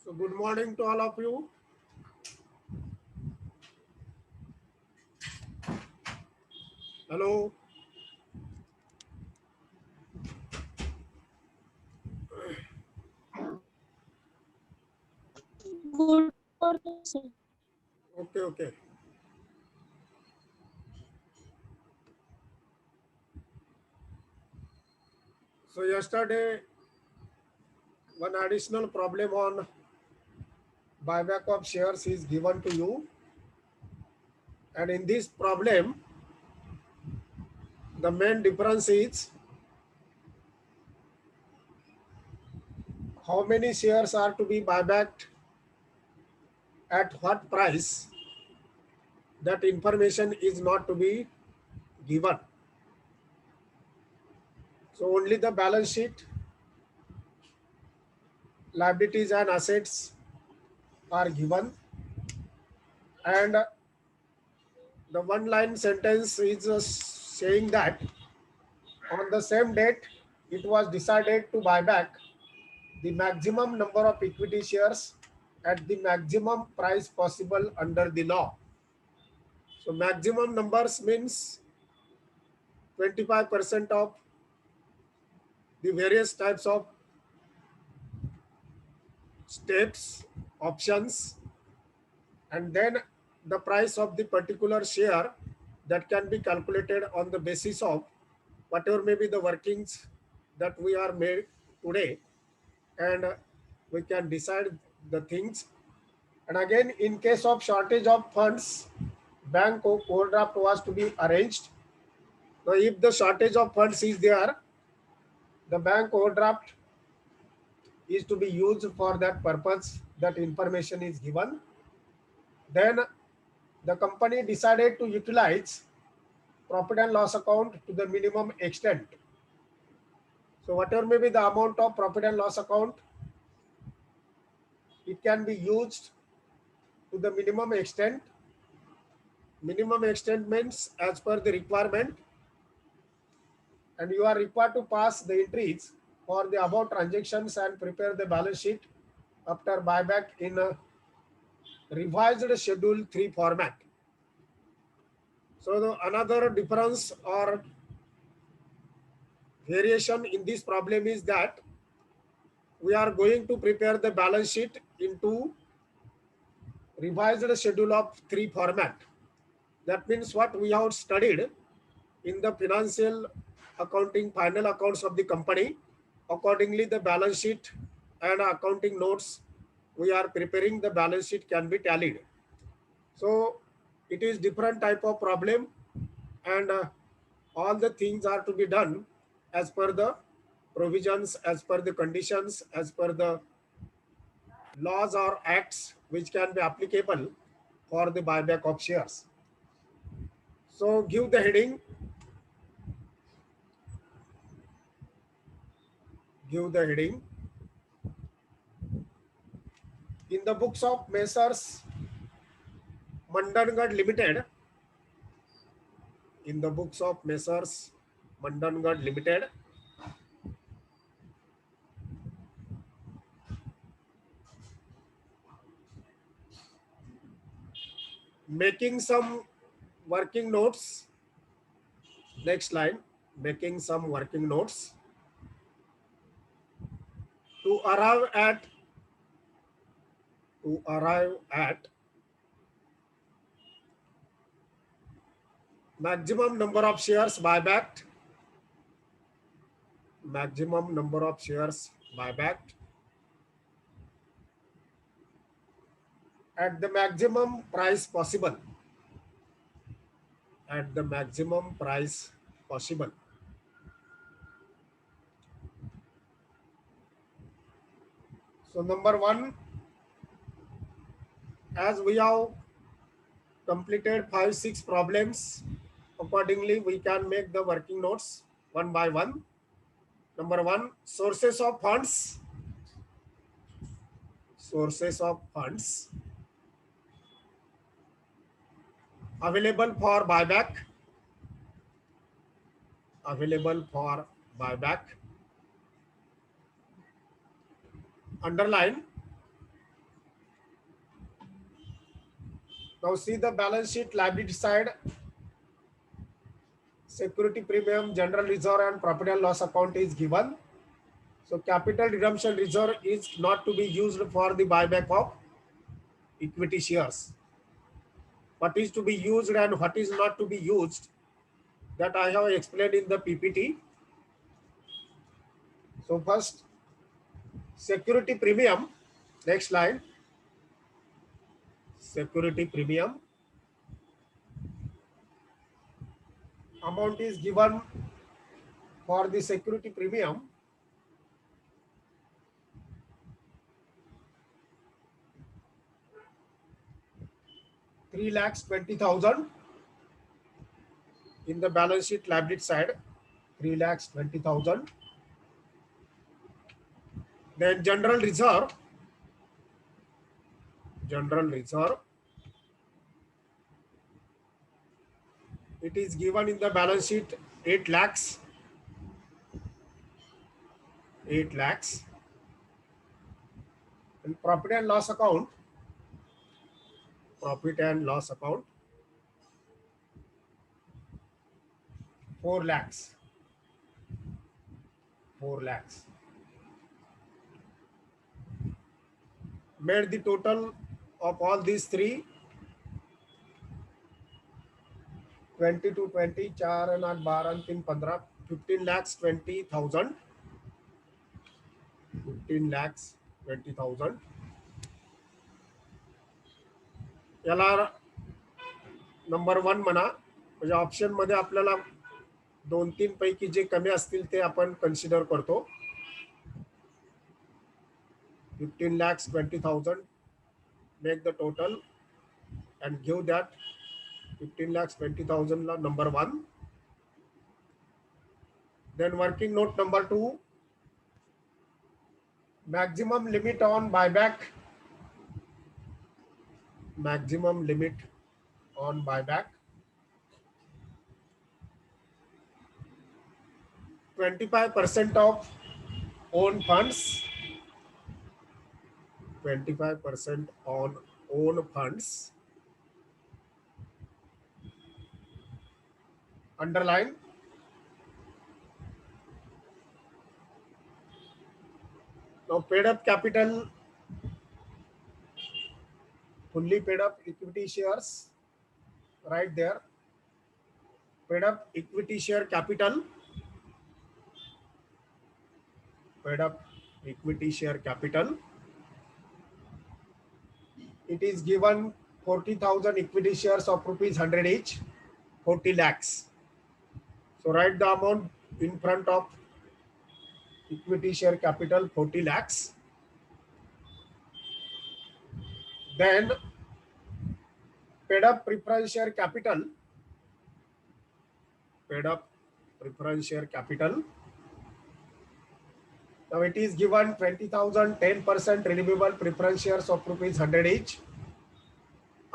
So good morning to all of you. Hello. Good morning, sir. Okay, okay. So yesterday one additional problem on buyback of shares is given to you, and in this problem the main difference is how many shares are to be buybacked at what price. That information is not to be given. So only the balance sheet, liabilities and assets are given, and the one line sentence is saying that on the same date it was decided to buy back the maximum number of equity shares at the maximum price possible under the law. So maximum numbers means 25% of the various types of steps, options, and then the price of the particular share that can be calculated on the basis of whatever may be the workings that we are made today, and we can decide the things. And again, in case of shortage of funds, bank overdraft was to be arranged. Now if the shortage of funds is there, the bank overdraft is to be used for that purpose. That information is given. Then the company decided to utilize profit and loss account to the minimum extent. So whatever may be the amount of profit and loss account, it can be used to the minimum extent. Minimum extent means as per the requirement, and you are required to pass the entries for the above transactions and prepare the balance sheet after buyback in a revised schedule 3 format. So another difference or variation in this problem is that we are going to prepare the balance sheet into revised schedule of 3 format. That means what we have studied in the financial accounting final accounts of the company. Accordingly, the balance sheet and accounting notes we are preparing, the balance sheet can be tallied. So it is different type of problem, and all the things are to be done as per the provisions, as per the conditions, as per the laws or acts which can be applicable for the buyback of shares. So give the heading. In the books of Messrs. Mandangad Limited, in the books of Messrs. Mandangad Limited, making some working notes. Next line, making some working notes to arrive at maximum number of shares buyback, maximum number of shares buyback at the maximum price possible, at the maximum price possible. So number one, as we have completed 5-6 problems, accordingly we can make the working notes one by one. Number one, sources of funds. Sources of funds available for buyback. Available for buyback. Underline, Now see the balance sheet liability side. Security premium, general reserve and profit and loss account is given. So capital redemption reserve is not to be used for the buyback of equity shares. What is to be used and what is not to be used, that I have explained in the PPT. So first, security premium, next line, security premium. Amount is given for the security premium. ₹3,20,000 in the balance sheet liability side, 3,20,000. Then general reserve, it is given in the balance sheet 8 lakhs, 8 lakhs. And profit and loss account, 4 lakhs, 4 lakhs. Made the total of all these three, 20 to 20, 4 and 8, 12 and 3, 15, 15 lakhs 20,000, 15 lakhs 20,000. याला number 1 म्हणा, म्हणजे option मध्ये आपल्याला 2-3 पैकी जे कमी असतील ते आपण कन्सिडर करतो. 15 lakhs 20,000 make the total and give that 15 lakhs 20,000 la number 1. Then working note number 2, maximum limit on buyback, maximum limit on buyback, 25% of own funds, 25% on own funds. Underline. Now paid up capital, fully paid up equity shares, right there. Paid up equity share capital, paid up equity share capital. It is given 40,000 equity shares of ₹100 each, 40 lakhs. So write the amount in front of equity share capital, 40 lakhs. Then paid up preference share capital, paid up preference share capital. Now it is given 20,000, 10% redeemable preference shares of ₹100 each.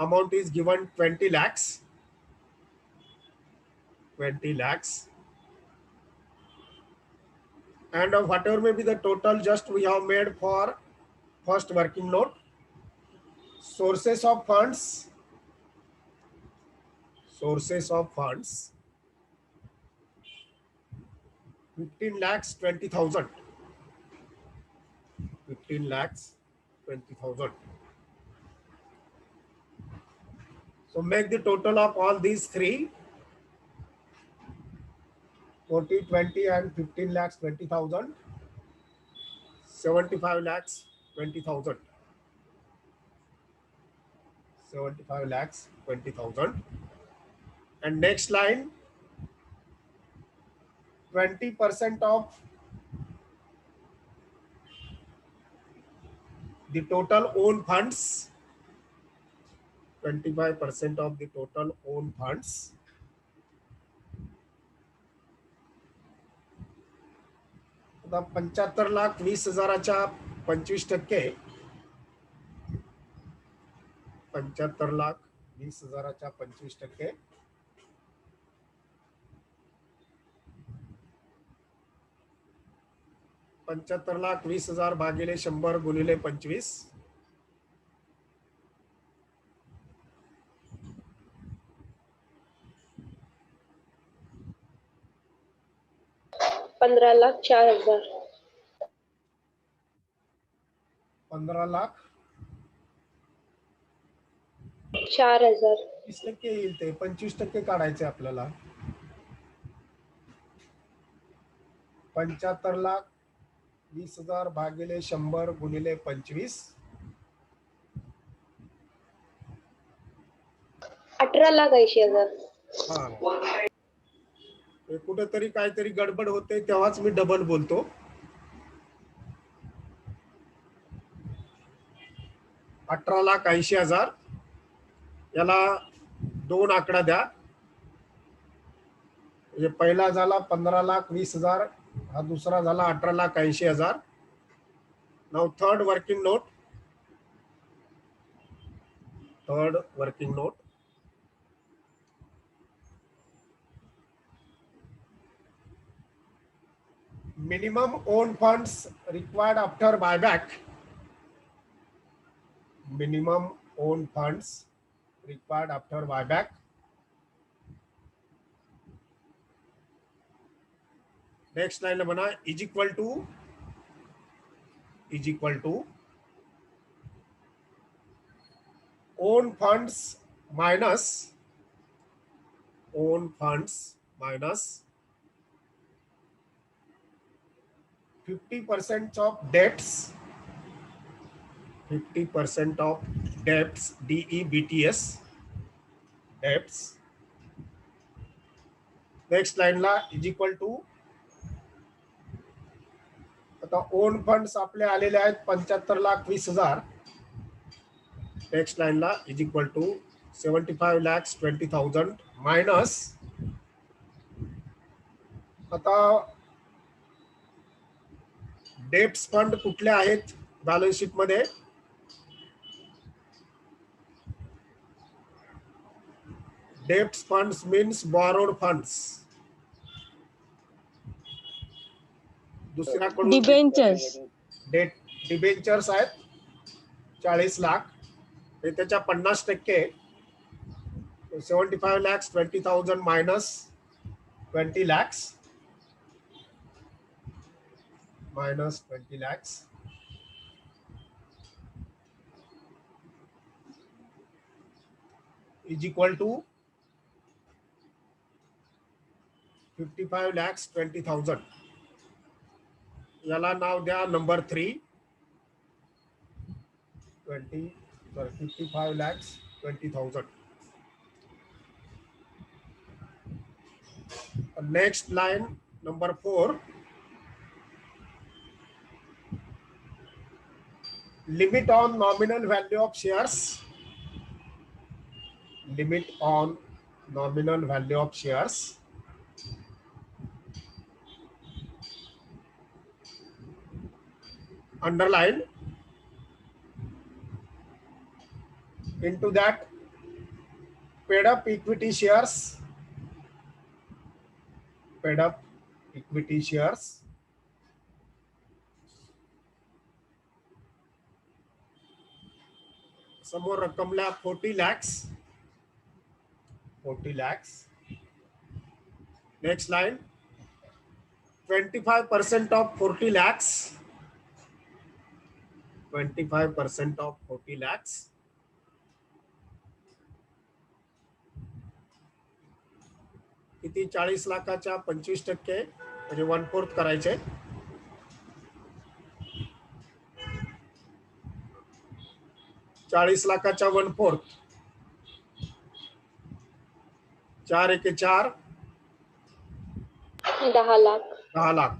Amount is given 20 lakhs. 20 lakhs. And whatever may be the total, just we have made for first working note. Sources of funds. Sources of funds. 15 lakhs 20,000. 15 lakhs 20,000. So make the total of all these three, 40, 20 and 15 lakhs 20,000, 75 lakhs 20,000. 75 lakhs 20,000. And next line, 20% of the total own funds, 25% of the total own funds. आता 75,20,000च्या 25%, 75,20,000च्या 25%, 75,20,000 भागिले 100 गुणिले 25, 15,04,000. 15 लाख 4,000. 20% येईल ते 25% काढायचे आपल्याला. 75,20,000 भागिले 100 गुणिले 25. 18,80,000. हा, हे कुठेतरी काहीतरी गडबड होते तेव्हाच मी डबल बोलतो. 18,80,000 याला 2 आकडा द्या. म्हणजे पहिला झाला 15,20,000, हा दुसरा झाला 18,80,000. Now third working note. Minimum own funds required after buyback. Minimum own funds required after buyback. Next line बना is equal to own funds minus 50% of debts. 50% of debts, DEBTS, debts. Next line ला is equal to, आता own funds आपले आलेले आहेत 75,20,000. Next line ला is equal to 75,20,000 minus, आता debts fund कुठले आहेत बॅलन्स शीट मध्ये? Debts funds means borrowed funds. दुसऱ्याकडून डिबेंचर्स. डिबेंचर्स आहेत 40 लाख, हे त्याच्या 50%. 75,20,000 minus 20 lakhs is equal to 55,20,000. याला नाव द्या number 3. 55,20,000. Next line number 4. Limit on nominal value of shares. Limit on nominal value of shares. Underline. Into that, paid up equity shares. Paid up equity shares. समोर रक्कमला 40 lakhs. 40 lakhs. Next line. 25% of 40 lakhs. 25% of 40 lakhs. किती? 40 लाखाच्या 25% म्हणजे 1/4 करायचे. 40 लाखाच्या 1/4. 4 एके 4. 10 लाख. 10 लाख.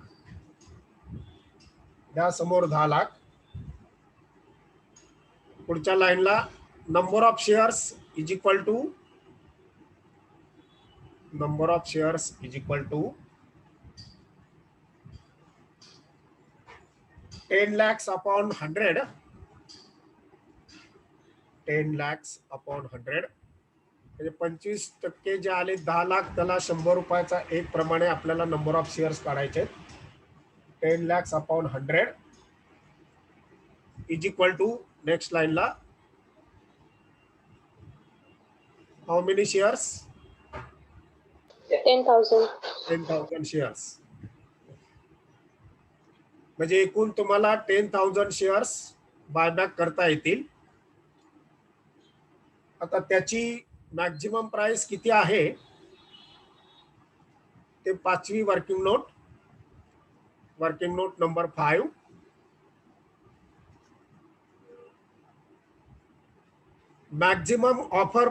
द्या समोर 10 लाख. पुढच्या लाईनला number of shares is equal to 10 lakhs upon 100. 10 lakhs upon 100 म्हणजे 25% जे आले 10 लाख त्याला 100 रुपयाचा 1 प्रमाणे आपल्याला नंबर ऑफ शेअर्स काढायचे. 10 lakhs upon 100 is equal to, next line ला, हाउ मेनी शेअर्स? 10,000. 10,000 शेअर्स. म्हणजे एकूण तुम्हाला 10,000 शेअर्स बायबॅक करता येतील. आता त्याची मॅक्झिमम प्राइस किती आहे ते 5वी working note number 5. maximum offer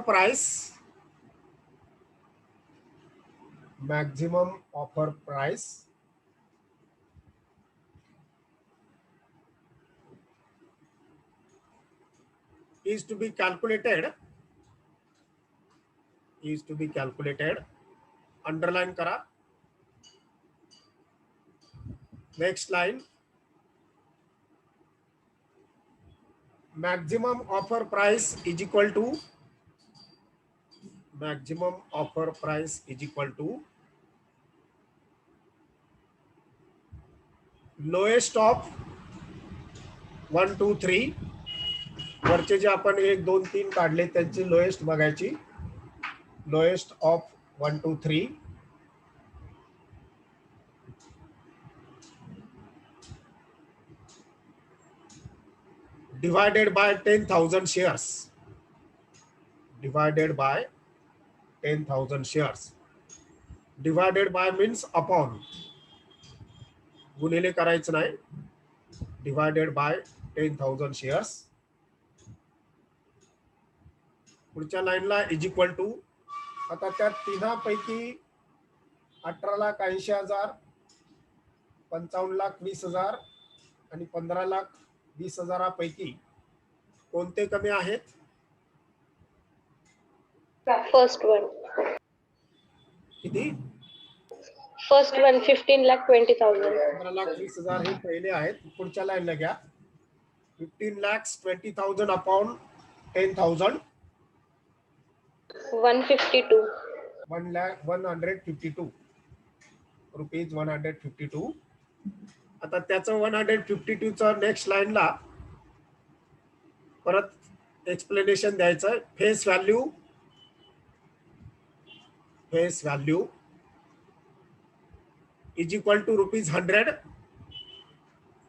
price is to be calculated underline करा. next line, maximum offer price is equal to lowest of 1 2 3. वरचे जे आपण 1 2 3 काढले त्यांची लोएस्ट बघायची. Lowest of 1 2 3 divided by 10,000 shares. Divided by means upon. गुणिले करायचं नाही. Divided by 10,000 shares. पुढच्या लाईनला इज इक्वल टू. आता त्या तिन्हापैकी 18,80,000, 55,20,000 आणि 15,20,000 कोणते कमी आहेत? First one. किती? First one 15,20,000. 15,20,000 हे पहिले आहेत. पुढच्या लाईनला घ्या. 15,20,000 अपॉन 10,000. 152. 152 रुपीज. 152. आता त्याचं 152 च नेक्स्ट लाईनला परत एक्सप्लेनेशन द्यायचं. Face value is equal to ₹100.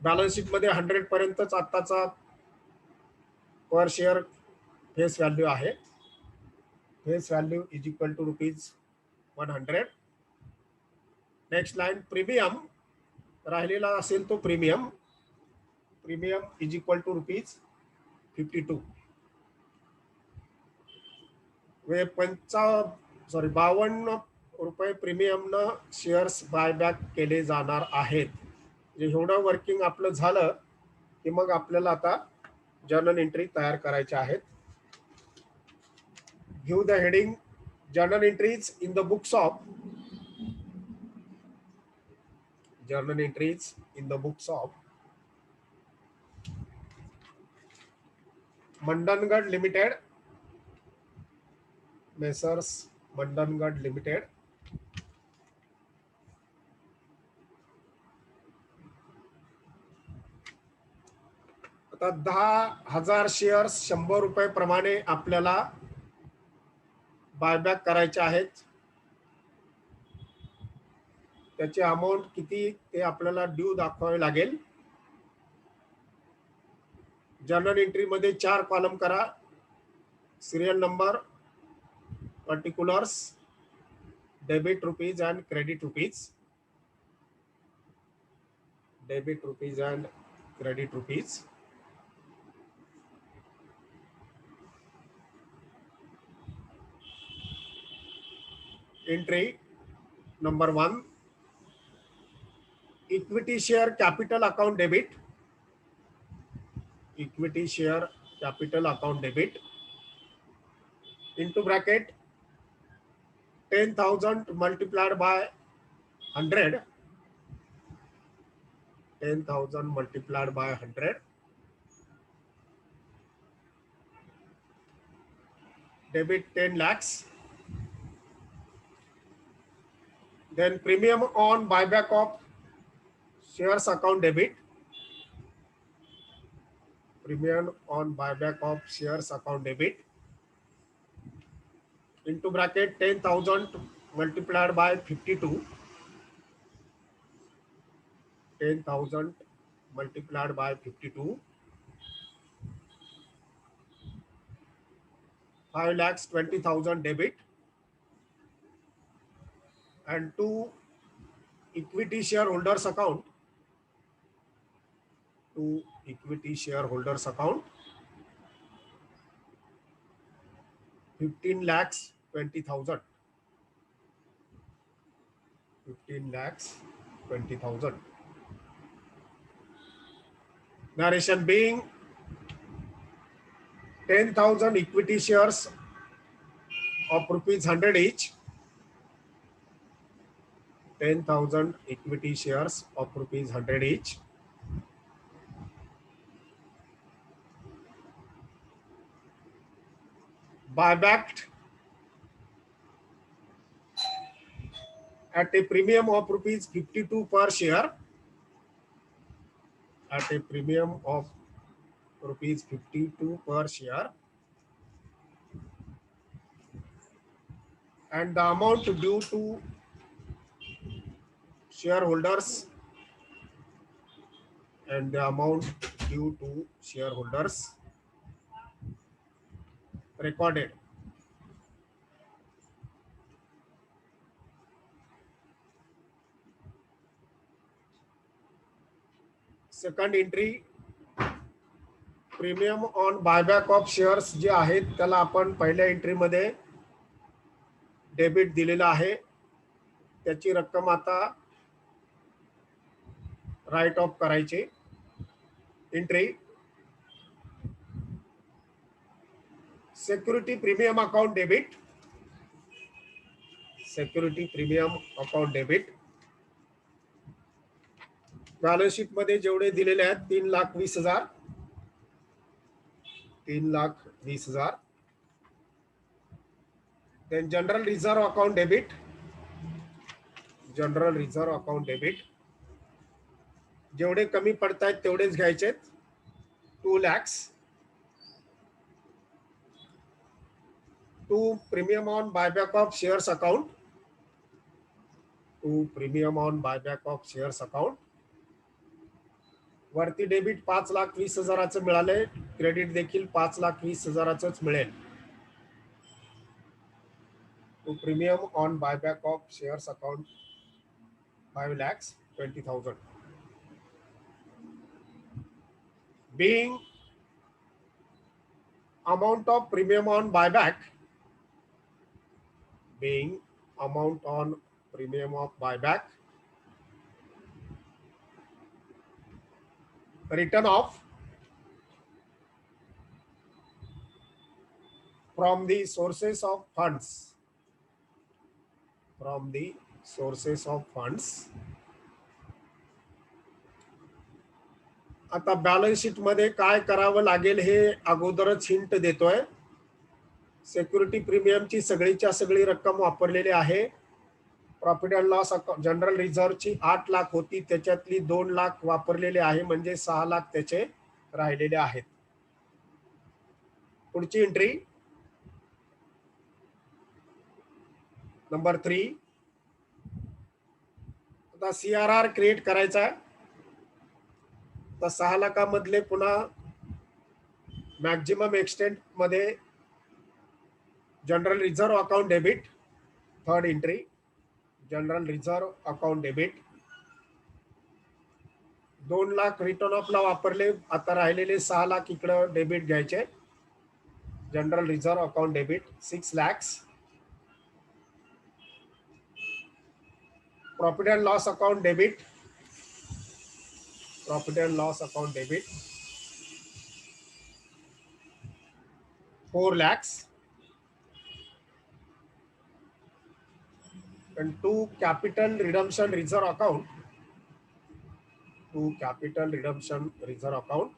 Balance sheet मध्ये 100 पर्यंतच आताचा पर शेअर फेस व्हॅल्यू आहे. Face value is equal to ₹100. Next line, premium राहिलेला असेल तो प्रीमियम इज इक्वल टू ₹52. 52 रुपये प्रीमियमनं शेअर्स बायबॅक केले जाणार आहेत. एवढं वर्किंग आपलं झालं की मग आपल्याला आता जर्नल एंट्री तयार करायच्या आहेत. Give the heading journal entries in the books of Mandangad limited. Messrs Mandangad limited. आता 10,000 शेअर्स 100 रुपये प्रमाणे आपल्याला बायबॅक करायचे आहेत. त्याचे अमाउंट किती ते आपल्याला ड्यू दाखवावे लागेल. जर्नल एंट्री मध्ये 4 कॉलम करा. Serial number, particulars, debit rupees and credit rupees. Entry number 1, equity share capital account debit. into bracket 10,000 multiplied by 100. 10,000 multiplied by 100. Debit 10 lakhs. Then premium on buyback of shares account debit. Into bracket 10,000 multiplied by 52. 10,000 multiplied by 52. 5,20,000 debit, and to equity shareholders account, to equity shareholders account, 15,20,000. 15,20,000. Narration being 10,000 equity shares of rupees 100 each. 10,000 equity shares of rupees 100 each. Buyback at a premium of rupees 52 per share. At a premium of rupees 52 per share, and the amount due to shareholders, and the amount due to shareholders recorded. Second entry, premium on buyback of shares जे आहेत त्याला आपण पहिल्या entry मध्ये debit दिलेला आहे, त्याची रक्कम आता राईट ऑफ करायची. Entry security premium account debit, security premium account debit. Balance sheet मध्ये जेवढे दिलेले आहेत 3,20,000, 3,20,000. Then general reserve account debit, general reserve account debit. जेवढे कमी पडतायत तेवढेच घ्यायचे, 2 lakhs. To premium on buyback of shares account, to premium on buyback of shares account. वरती डेबिट 5,20,000 मिळाले, क्रेडिट देखील 5,20,000 मिळेल. To premium on buyback of shares account 5,20,000. Being amount of premium on buyback, being amount on premium of buyback, written off from the sources of funds, from the sources of funds. आता balance sheet मध्ये काय करावं लागेल हे अगोदरच hint देतोय. Security प्रीमियमची सगळीच्या सगळी रक्कम वापरलेली आहे. प्रॉफिट अँड लॉस जनरल रिझर्वची 8 लाख होती, त्याच्यातली 2 लाख वापरलेले आहे, म्हणजे 6 लाख त्याचे राहिलेले आहेत. पुढची एंट्री नंबर 3. आता CRR क्रिएट करायचा आहे. तर 6 लाखामधले पुन्हा मॅक्झिमम एक्सटेंट मध्ये general reserve account debit, third entry general reserve account debit. 2 lakh return ऑफला वापरले, आता राहिलेले 6 लाख इकडं डेबिट घ्यायचे. General reserve account debit 6 lakhs. Profit and loss account debit, profit and loss account debit 4 lakhs. And to capital redemption reserve account, to capital redemption reserve account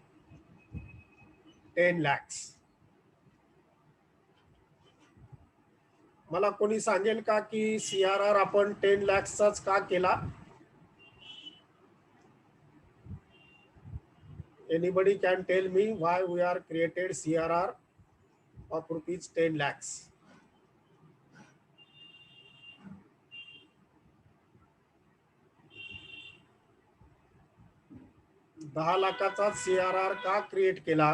10 lakhs. मला कोणी सांगेल का की CRR आपण 10 lakhsचाच का केला? Anybody can tell me why we are created CRR of rupees 10 lakhs? 10 लाखाचा CRR का क्रिएट केला?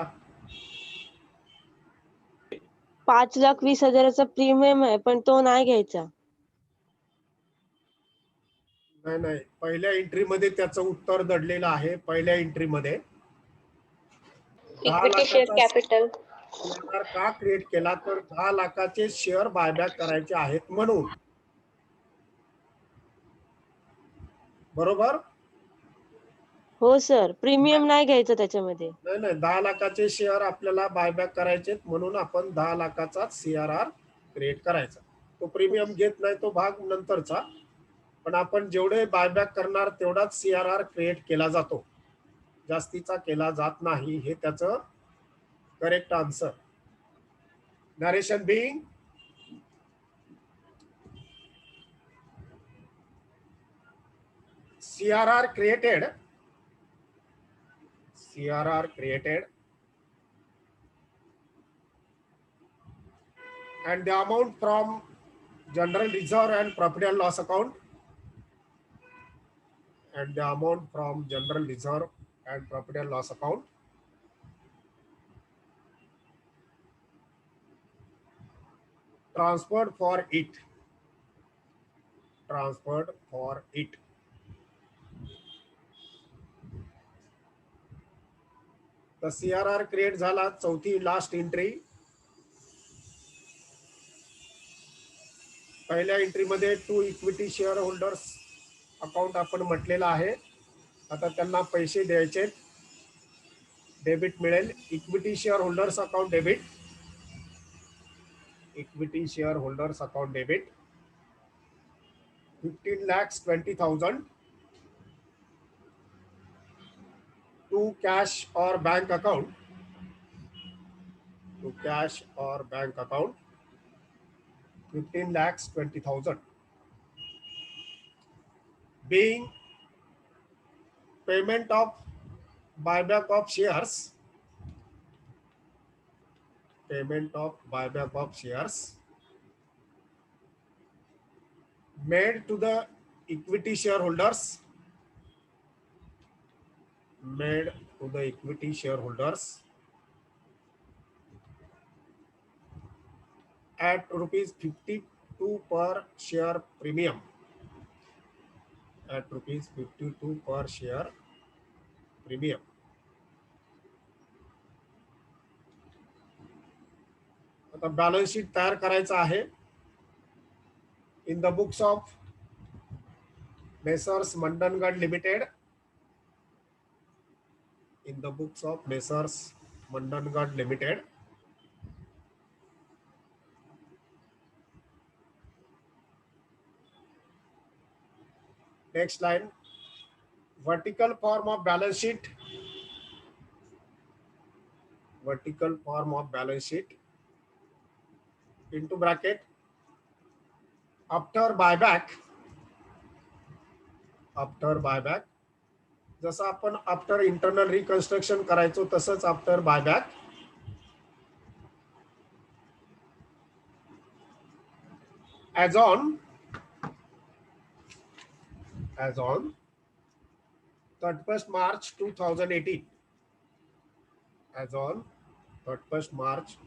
5,20,000चा प्रीमियम आहे पण तो नाही घ्यायचा. नाही नाही, पहिल्या एंट्री मध्ये त्याचं उत्तर दडलेलं आहे. पहिल्या एंट्री मध्ये 10 इक्विटी शेअर लाखाचा कॅपिटल. CRR का क्रिएट केला? तर 10 लाखाचे शेअर बायबॅक करायचे आहेत म्हणून. बरोबर? हो सर, प्रीमियम नाही घ्यायचं त्याच्यामध्ये. नाही नाही, 10 लाखाचे शेअर आपल्याला बायबॅक करायचे म्हणून आपण 10 लाखाचा CRR क्रिएट करायचा. तो प्रीमियम घेत नाही, तो भाग नंतरचा. पण आपण जेवढे बायबॅक करणार तेवढाच CRR क्रिएट केला जातो, जास्तीचा केला जात नाही. हे त्याचं correct answer. Narration being CRR created and the amount from general reserve and profit and loss account, and the amount from general reserve and profit and loss account transferred for it. The CRR create झाला. चौथी last entry. पहिल्या entry मध्ये to equity share holders account आपण म्हटलेलं आहे. आता त्यांना पैसे द्यायचे, डेबिट मिळेल. Equity share holders account debit. Equity share holders account debit 15,20,000 to cash or bank account. To cash or bank account 15,20,000 being payment of buyback of shares. Payment of buyback of shares made to the equity shareholders. Made to the equity shareholders at rupees 52 per share premium. At rupees 52 per share premium. आता balance sheet तयार करायचं आहे. In the books of messrs Mandangad limited. In the books of Messrs Mandangad Limited, next line, vertical form of balance sheet. Vertical form of balance sheet into bracket after buyback. After buyback, जसं आपण after internal reconstruction करायचो तसंच after buyback. as on 31st March 2018. As on 31st March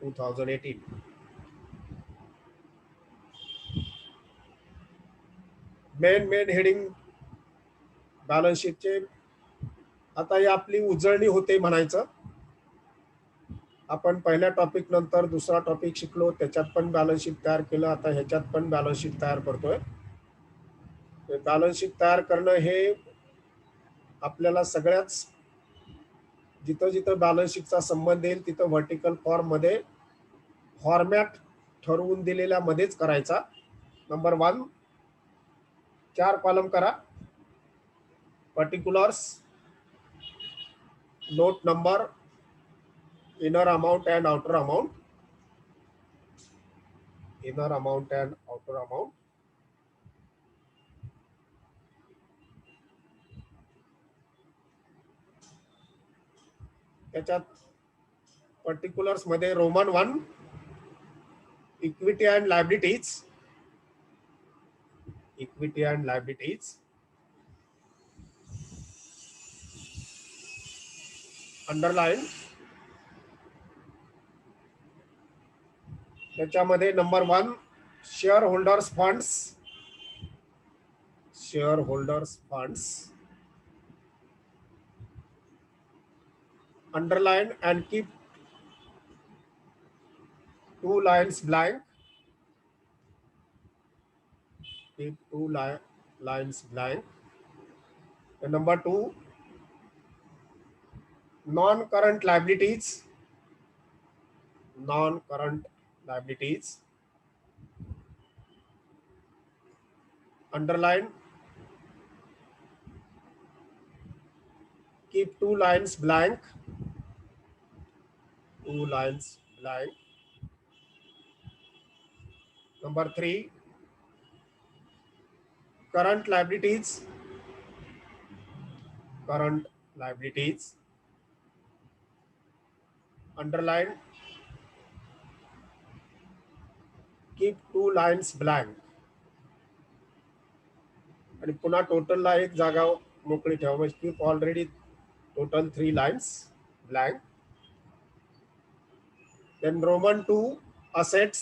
2018. Main heading balance शीटचे. आता ही आपली उजळणी होते म्हणायचं. आपण पहिल्या टॉपिक नंतर दुसरा टॉपिक शिकलो, त्याच्यात पण बॅलन्स शीट तयार केलं. आता ह्याच्यात पण बॅलन्स शीट तयार करतोय. बॅलन्स शीट तयार करणं हे आपल्याला सगळ्याच जिथं जिथं बॅलन्स शीटचा संबंध येईल तिथं व्हर्टिकल फॉर्म मध्ये फॉर्मॅट ठरवून दिलेल्या मध्येच करायचा. नंबर 1, 4 कॉलम करा. Particulars, note number, inner amount and outer amount. Inner amount and outer amount. त्याच्यात पर्टिक्युलर्स मध्ये Roman 1, equity and liabilities. Equity and liabilities underline. त्याच्यामध्ये number 1 shareholders funds. Shareholders funds. Underline and keep 2 lines blank. Keep 2 lines blank. And number 2, non-current liabilities. Non-current liabilities. Underline. Keep 2 lines blank. 2 lines blank. Number 3, current liabilities. Current liabilities. Underline. Keep 2 lines blank. आणि पुन्हा टोटलला एक जागा मोकळी ठेवा. म्हणजे keep already total 3 lines blank. Then Roman 2 assets.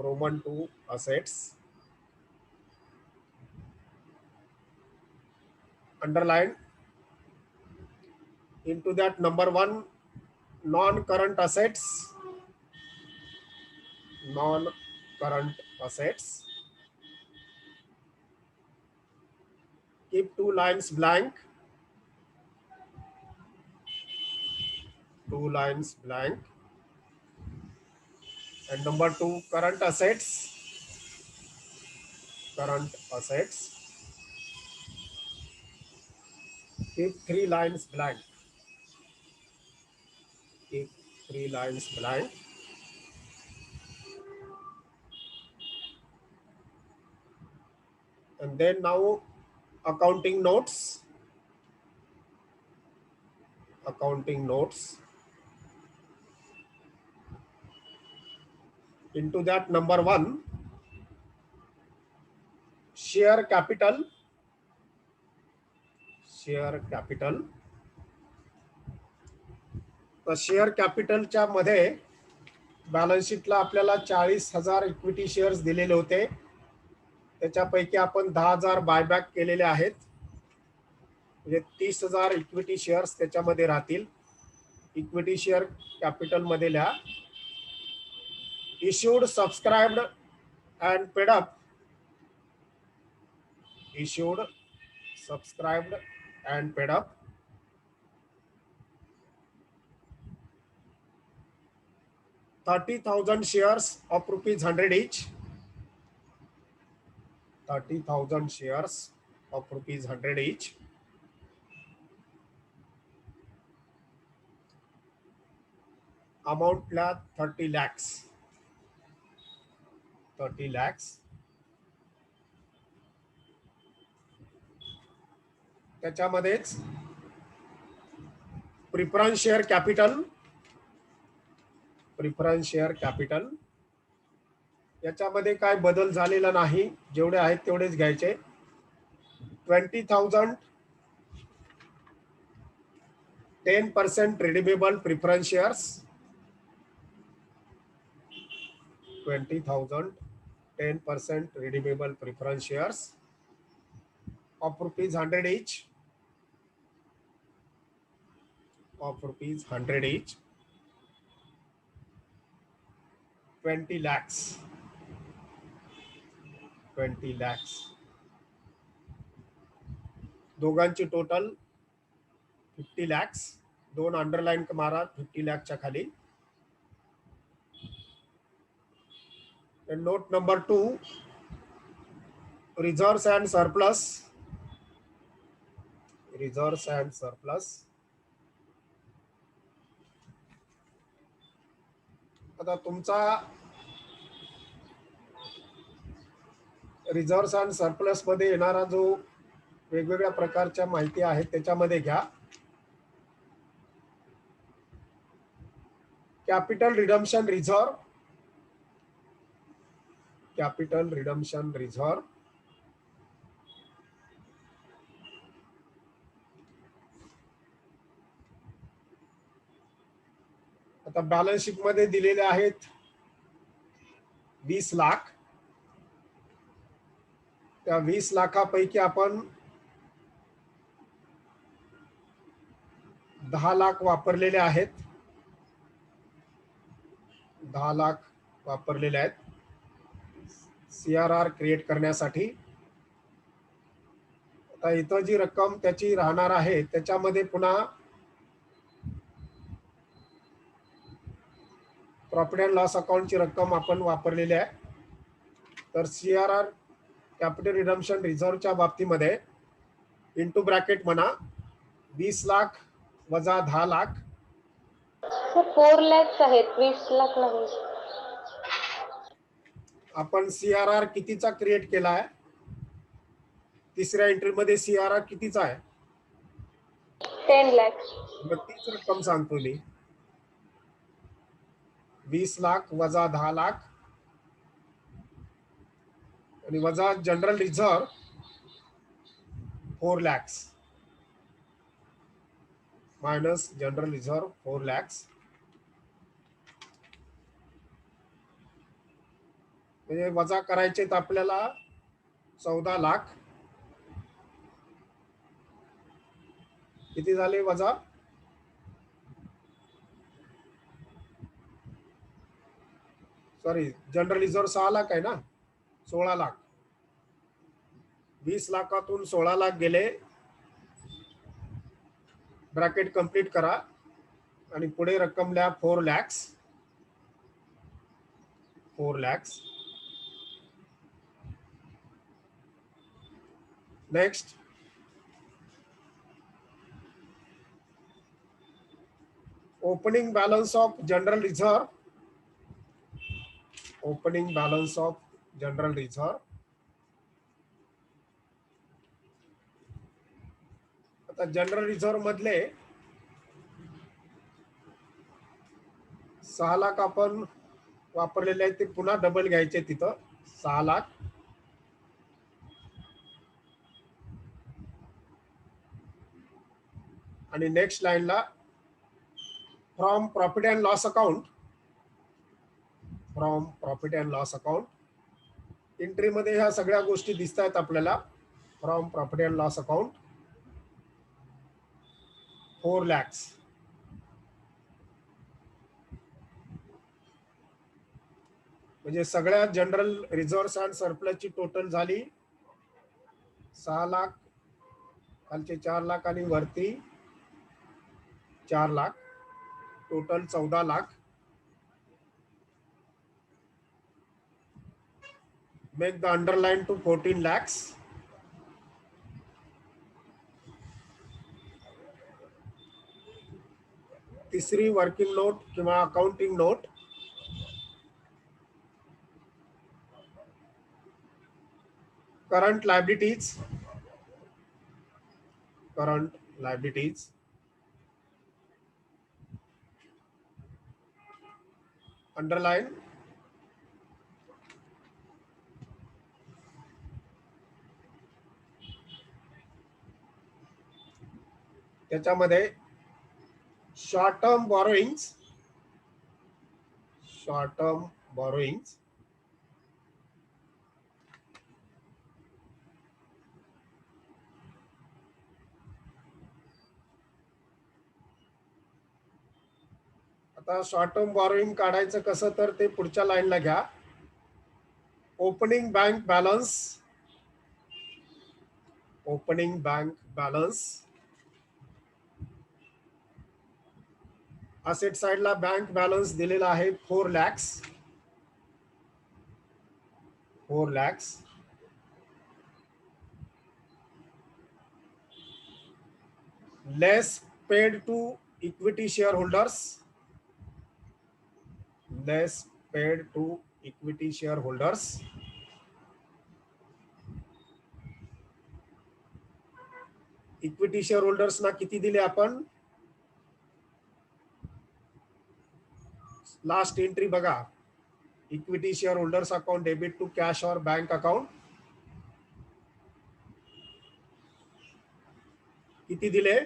Roman 2 assets. Underline. Into that number 1 non-current assets. Non-current assets. Keep 2 lines blank. 2 lines blank. And number 2 current assets. Current assets. Keep 3 lines blank. Keep 3 lines blank. And then now accounting notes. Accounting notes. Into that number 1 share capital. Share capital. तर share कॅपिटलच्या मध्ये balance शीटला आपल्याला 40,000 equity shares दिलेले होते. त्याच्यापैकी आपण 10,000 buyback केलेले आहेत. म्हणजे 30,000 इक्विटी शेअर्स त्याच्यामध्ये राहतील. इक्विटी शेअर कॅपिटल मध्ये लिहा. Issued, subscribed and paid up. Issued, subscribed and paid up. 30,000 shares of ₹100 each. 30,000 shares of ₹100 each. Amount ला 30 lakhs. 30 lakhs. त्याच्यामध्येच preference share capital. Preference share capital याच्यामध्ये काय बदल झालेला नाही. जेवढे आहेत तेवढेच घ्यायचे. 20,000 10% redeemable preference shares. 20,000 10% redeemable preference shares of ₹100 each. Of ₹100 each. 20 lakhs. 20 lakhs. दोघांची टोटल 50 lakhs. 2 अंडरलाइन मारा 50 lakhच्या खाली. And note number 2, reserves and surplus. Reserves and surplus. आता तुमचा रिझर्व्स अँड सरप्लस मध्ये येणारा जो वेगवेगळ्या प्रकारच्या माहिती आहेत त्याच्यामध्ये घ्या. Capital redemption reserve. Capital redemption reserve. आता बॅलन्स शीट मध्ये दिलेले आहेत 20 लाख. त्या 20 लाखापैकी आपण 10 लाख वापरलेले आहेत. 10 लाख वापरलेले आहेत CRR क्रिएट करण्यासाठी. आता इथं जी रक्कम त्याची राहणार आहे त्याच्यामध्ये पुन्हा प्रॉफिट अँड लॉस अकाउंटची रक्कम आपण वापरलेली आहे. तर CRR कॅपिटल रिडम्पशन रिझर्वच्या बाबतीमध्ये इंटू ब्रॅकेट म्हणा 20 लाख वजा 10 लाख. 4 lakhs आहेत, 20 लाख नाही. आपण CRR कितीचा क्रिएट केला आहे? तिसऱ्या एंट्री मध्ये CRR कितीचा आहे? 10 lakhs. मग तीच रक्कम सांगतो मी. 20 लाख वजा 10 लाख आणि वजा general reserve 4 lakhs minus general reserve 4 lakhs. म्हणजे वजा करायचे तर आपल्याला 14 लाख. किती झाले वजा? सॉरी, जनरल रिझर्व 6 लाख आहे ना, 16 लाख. 20 लाखातून 16 लाख गेले. ब्रॅकेट कंप्लीट करा आणि पुढे रक्कम लिहा 4 lakhs. 4 lakhs. Next, opening balance of general reserve. Opening balance of general reserve. आता जनरल रिझर्व मधले 6 लाख आपण वापरलेले आहेत, ते पुन्हा डबल घ्यायचे तिथं 6 लाख. आणि नेक्स्ट लाईनला from profit and loss account. From profit and loss account entry मध्ये ह्या सगळ्या गोष्टी दिसत आहेत आपल्याला. From profit and loss account 4 lakhs. म्हणजे सगळ्या जनरल रिझर्व्ह अँड सरप्लसची टोटल झाली 6 लाख, खालचे 4 लाख आणि वरती 4 lakh, total 14 lakh. Make the underline to 14 lakhs. तिसरी वर्किंग नोट किंवा accounting note. Current liabilities. Current liabilities. Underline. त्याच्यामध्ये short term borrowings. Short term borrowings. आता शॉर्ट टर्म बॉरोइंग काढायचं कसं, तर ते पुढच्या लाईनला घ्या. Opening bank balance. Opening bank balance. Asset साइडला बँक बॅलन्स दिलेला आहे 4 lakhs. 4 lakhs. Less paid to equity share holders. Less paid to equity share holders. Equity share होल्डर्सना किती दिले आपण? लास्ट एंट्री बघा. Equity share holders account debit to cash और bank account. किती दिले?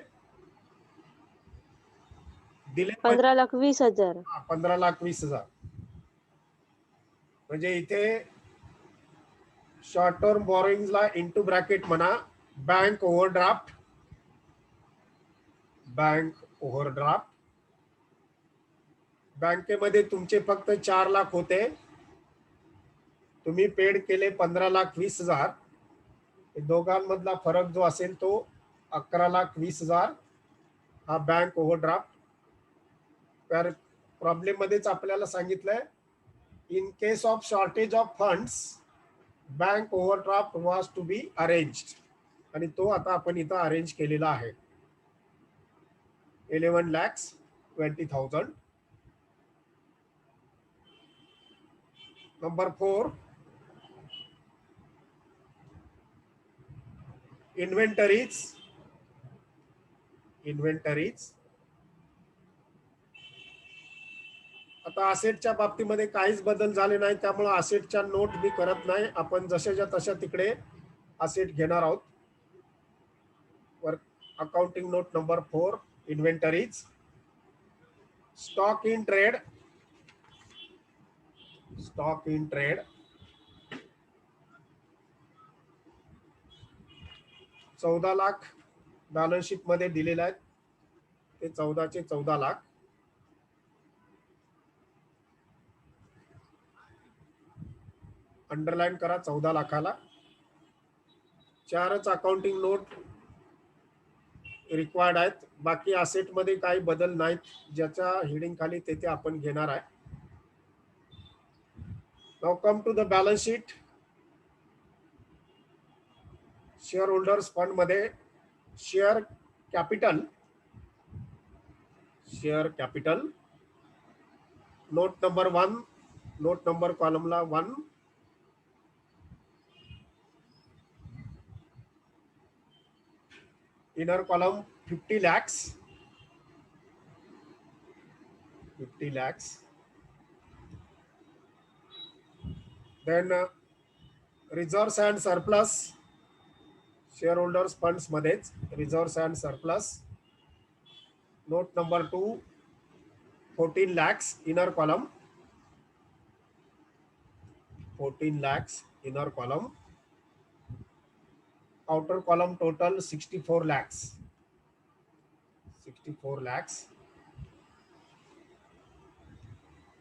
दिले 15,20,000. 15,20,000. म्हणजे इथे शॉर्ट टर्म बॉरोइंगला इंटू ब्रॅकेट म्हणा बँक ओव्हरड्राफ्ट, बँक ओव्हरड्राफ्ट. बँकेमध्ये तुमचे फक्त 4 लाख होते, तुम्ही पेड केले 15,20,000. दोघांमधला फरक जो असेल तो 11,20,000 हा बँक ओव्हरड्राफ्ट. तर प्रॉब्लेम मध्येच आपल्याला सांगितलंय in case of shortage of funds bank overdraft was to be arranged, आणि तो आता आपण इथं अरेंज केलेला आहे. 11,20,000. Number 4, inventories. आता असेटच्या बाबतीमध्ये काहीच बदल झाले नाही, त्यामुळे असेटच्या नोट मी करत नाही. आपण जशाच्या तशा तिकडे असेट घेणार आहोत. वर accounting note number 4, inventories. Stock in trade. 14 lakh balance sheet मध्ये दिलेले आहेत, ते 14चे 14 लाख. अंडरलाईन करा 14 लाखाला. 4च अकाउंटिंग नोट रिक्वायर्ड आहेत. बाकी असेट मध्ये काही बदल नाहीत, ज्याच्या हेडिंग खाली तेथे आपण घेणार आहे. Now come to the balance sheet. Shareholders fund मध्ये share capital note number 1, note number कॉलमला 1. Inner column 50 lakhs. Then reserves and surplus. shareholders funds मध्येच reserves and surplus. Note number 2, 14 lakhs inner column. 14 lakhs inner column. Outer column total 64 lakhs. 64 lakhs.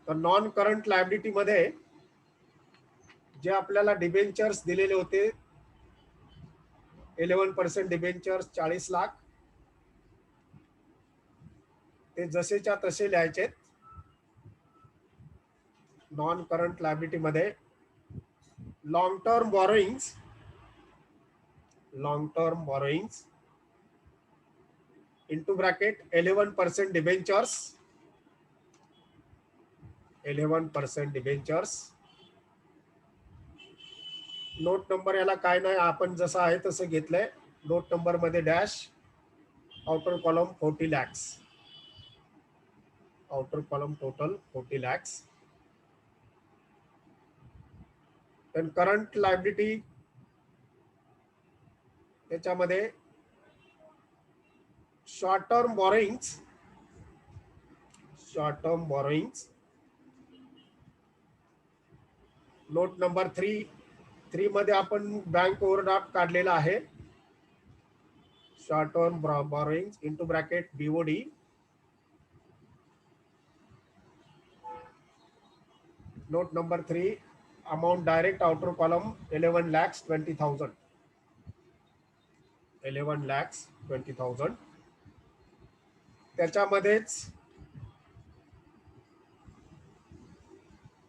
तर non current liability मध्ये जे आपल्याला debentures दिलेले होते 11% debentures 40 lakh, ते जसेच्या तसे लिहायचे. नॉन करंट लायबिलिटी मध्ये long term borrowings into bracket 11% debentures. 11% debentures. Note number याला काय नाही, आपण जसं आहे तसं घेतलंय. नोट नंबर मध्ये dash. Outer column 40 lakhs. Outer column total 40 lakhs. Then current liability त्याच्यामध्ये short term borrowings. Note number 3 मध्ये आपण बँक ओव्हरड्राफ्ट काढलेला आहे. Short term borrowings into bracket BOD. Note number 3, amount direct outer column 11,20,000. 11,20,000. त्याच्यामध्येच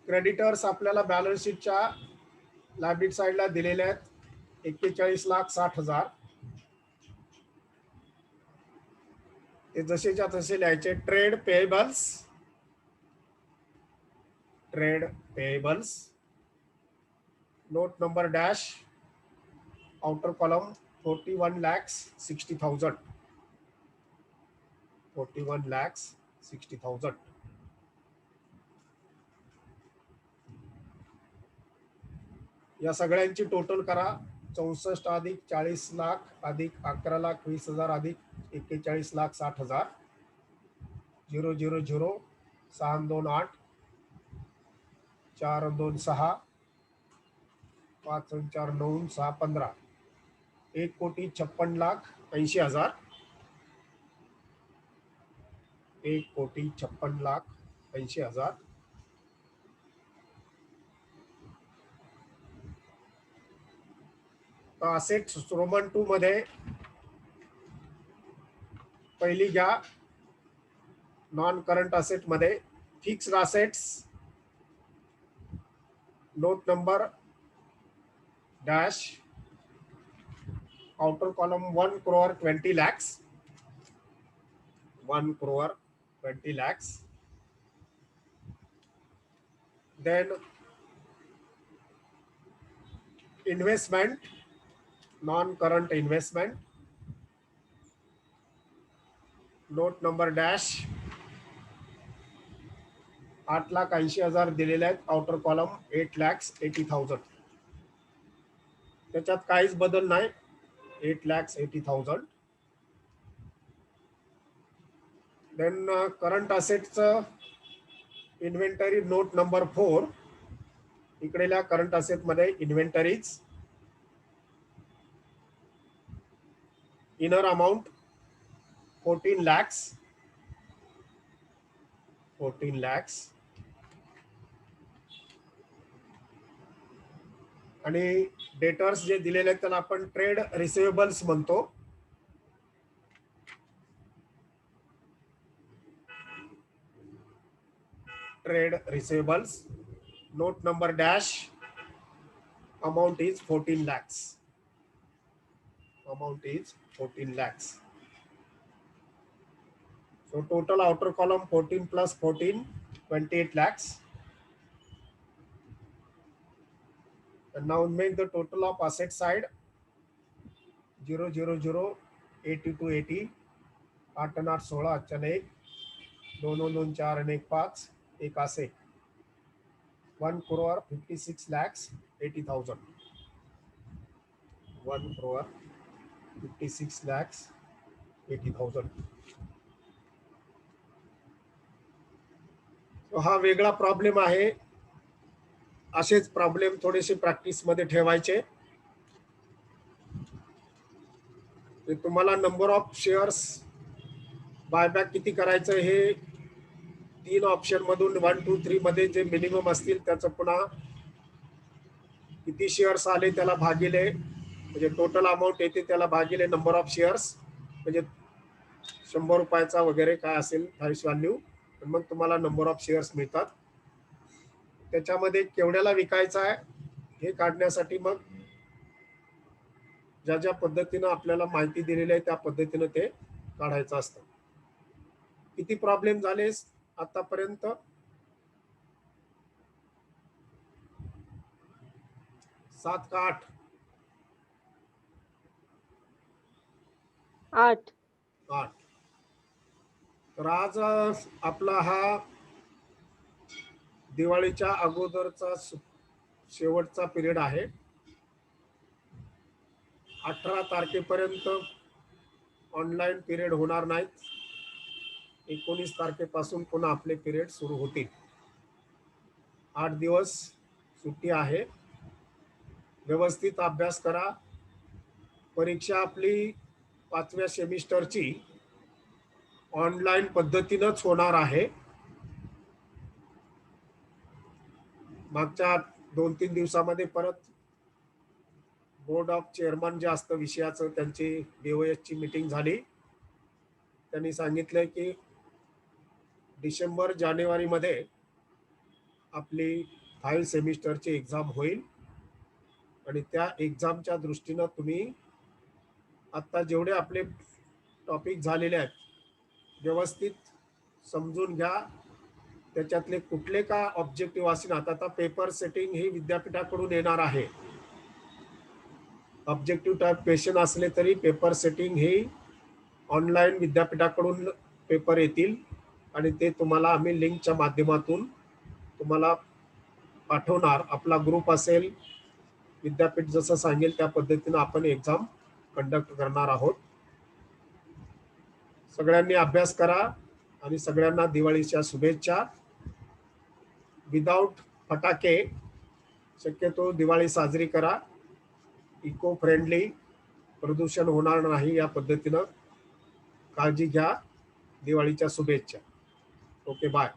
creditors आपल्याला balance शीटच्या liability साइडला दिलेले आहेत 41,60,000. ते जसेच्या तसे लिहायचे. Trade payables. Note number dash. Outer column 41,60,000. 41,60,000. या सगळ्यांची टोटल करा. 64 अधिक 40 लाख अधिक 11,20,000 अधिक 41,60,000. 000 628 426 549 1,56,80,000 1,56,80,000. असेट्स रोमन 2 मध्ये पहिली घ्या नॉन करंट असेट मध्ये fixed assets note number dash outer column 1 crore 20 lakhs 1 crore 20 lakhs. Then investment non-current investment note number dash 8,80,000 दिलेले आहेत आउटर कॉलम 8,80,000 त्याच्यात काहीच बदल नाही 8,80,000. देन करंट असेटचं इन्व्हेंटरी नोट नंबर 4 इकडेल्या करंट असेट मध्ये inventories inner amount 14 lakhs 14 lakhs आणि डेटर्स जे दिलेले आहेत त्याला आपण ट्रेड रिसिवेबल्स म्हणतो. Trade receivables note number dash amount is 14 lakhs amount is 14 lakhs. So total outer column 14 plus 14 28 lakhs. And now make the total of asset side 000 80 to 80 8 and 8 16 अच्छा 1 2 2 2 4 and 1 5 एक असे 1 crore 56 lakhs 80,000 1 crore 56 lakhs 80,000. So हा वेगळा problem आहे. असेच problem थोडेसे practice मध्ये ठेवायचे. तुम्हाला नंबर ऑफ शेअर्स बायबॅक किती करायचं हे 3 ऑप्शन मधून 1 2 3 मध्ये जे मिनिमम असतील त्याचं पुन्हा किती शेअर्स आले त्याला भागिले म्हणजे टोटल अमाऊंट येते त्याला भागिले नंबर ऑफ शेअर्स म्हणजे 100 रुपयाचा वगैरे काय असेल फेस व्हॅल्यू मग तुम्हाला नंबर ऑफ शेअर्स मिळतात. त्याच्यामध्ये केवढ्याला विकायचा आहे हे काढण्यासाठी मग ज्या ज्या पद्धतीने आपल्याला माहिती दिलेली आहे त्या पद्धतीने ते काढायचं असतं. किती प्रॉब्लेम झाले आतापर्यंत 7 का 8 8 8. तर आज आपला हा दिवाळीच्या अगोदरचा शेवटचा पिरियड आहे. 18 तारखेपर्यंत ऑनलाईन पिरियड होणार नाहीत. 19 तारखेपासून पुन्हा आपले पिरियड सुरू होतील. 8 दिवस सुट्टी आहे. व्यवस्थित अभ्यास करा. परीक्षा आपली 5व्या सेमिस्टरची ऑनलाईन पद्धतीनंच होणार आहे. मागच्या 2-3 दिवसामध्ये परत बोर्ड ऑफ चेअरमन जे असतं विषयाचं त्यांची BOS ची मीटिंग झाली. त्यांनी सांगितलं की डिसेंबर जानेवारी मध्ये आपली 5 सेमिस्टरची एक्झाम होईल आणि त्या एक्झामच्या दृष्टीनं तुम्ही आता जेवढे आपले टॉपिक झालेले आहेत व्यवस्थित समजून घ्या. त्याच्यातले कुठले का ऑब्जेक्टिव्ह असेल आता पेपर सेटिंग ही विद्यापीठाकडून येणार आहे. ऑब्जेक्टिव्ह टाइप क्वेश्चन असले तरी पेपर सेटिंग ही ऑनलाईन विद्यापीठाकडून पेपर येतील आणि ते तुम्हाला आम्ही लिंकच्या माध्यमातून तुम्हाला पाठवणार. आपला ग्रुप असेल विद्यापीठ जसं सांगेल त्या पद्धतीने आपण एक्झाम कंडक्ट करणार आहोत. सगळ्यांनी अभ्यास करा. आणि सगळ्यांना दिवाळीच्या शुभेच्छा. विदाउट फटाके शक्यतो दिवाळी साजरी करा. इको फ्रेंडली, प्रदूषण होणार नाही या पद्धतीनं काळजी घ्या. दिवाळीच्या शुभेच्छा. Okay, bye.